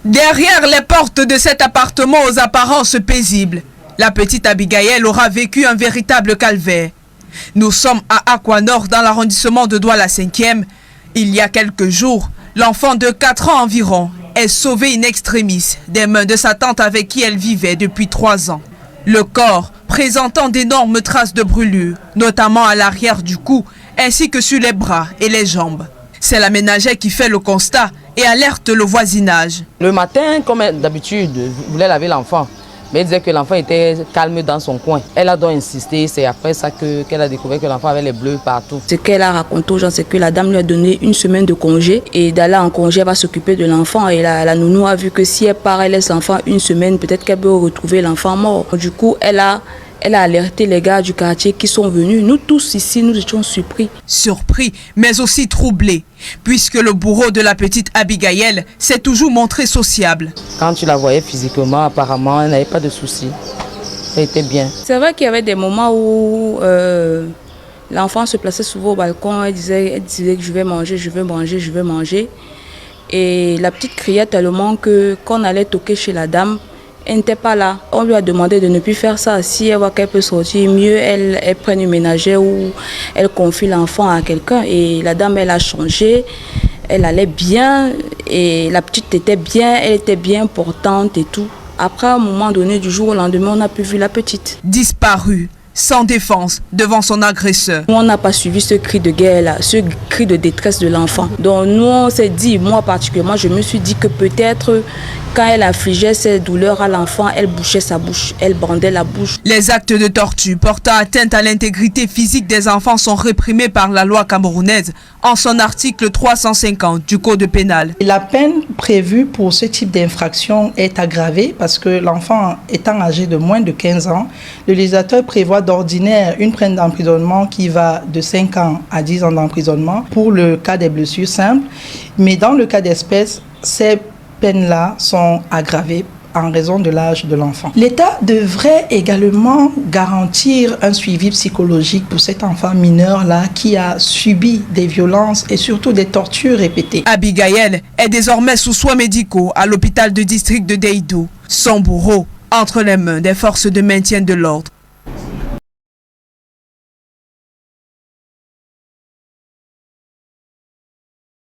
Derrière les portes de cet appartement aux apparences paisibles, la petite Abigail aura vécu un véritable calvaire. Nous sommes à Aquanord dans l'arrondissement de Douala 5e. Il y a quelques jours, l'enfant de 4 ans environ est sauvé in extremis des mains de sa tante avec qui elle vivait depuis 3 ans. Le corps présentant d'énormes traces de brûlure, notamment à l'arrière du cou, ainsi que sur les bras et les jambes. C'est la ménagère qui fait le constat et alerte le voisinage. Le matin, comme d'habitude, voulait laver l'enfant. Mais elle disait que l'enfant était calme dans son coin. Elle a donc insisté, c'est après ça qu'elle a découvert que l'enfant avait les bleus partout. Ce qu'elle a raconté aux gens, c'est que la dame lui a donné 1 semaine de congé. Et d'aller en congé, elle va s'occuper de l'enfant. Et la nounou a vu que si elle part, elle laisse l'enfant 1 semaine, peut-être qu'elle peut retrouver l'enfant mort. Du coup, elle a alerté les gars du quartier qui sont venus. Nous tous ici, nous étions surpris. Surpris, mais aussi troublés, puisque le bourreau de la petite Abigail s'est toujours montré sociable. Quand tu la voyais physiquement, apparemment, elle n'avait pas de soucis. Elle était bien. C'est vrai qu'il y avait des moments où l'enfant se plaçait souvent au balcon. Elle disait que je vais manger, je vais manger, je vais manger. Et la petite criait tellement que quand on allait toquer chez la dame, elle n'était pas là. On lui a demandé de ne plus faire ça. Si elle voit qu'elle peut sortir, mieux elle prenne une ménagère ou elle confie l'enfant à quelqu'un. Et la dame, elle a changé. Elle allait bien et la petite était bien. Elle était bien portante et tout. Après, à un moment donné, du jour au lendemain, on n'a plus vu la petite. Disparue, sans défense, devant son agresseur. On n'a pas suivi ce cri de guerre-là, ce cri de détresse de l'enfant. Donc nous, on s'est dit, moi particulièrement, je me suis dit que peut-être quand elle infligeait ces douleurs à l'enfant, elle bouchait sa bouche, elle bandait la bouche. Les actes de torture portant atteinte à l'intégrité physique des enfants sont réprimés par la loi camerounaise en son article 350 du Code pénal. La peine prévue pour ce type d'infraction est aggravée parce que l'enfant étant âgé de moins de 15 ans, le législateur prévoit d'ordinaire une peine d'emprisonnement qui va de 5 ans à 10 ans d'emprisonnement pour le cas des blessures simples. Mais dans le cas d'espèce, ces peines-là sont aggravées en raison de l'âge de l'enfant. L'État devrait également garantir un suivi psychologique pour cet enfant mineur-là qui a subi des violences et surtout des tortures répétées. Abigail est désormais sous soins médicaux à l'hôpital de district de Deido. Son bourreau entre les mains des forces de maintien de l'ordre.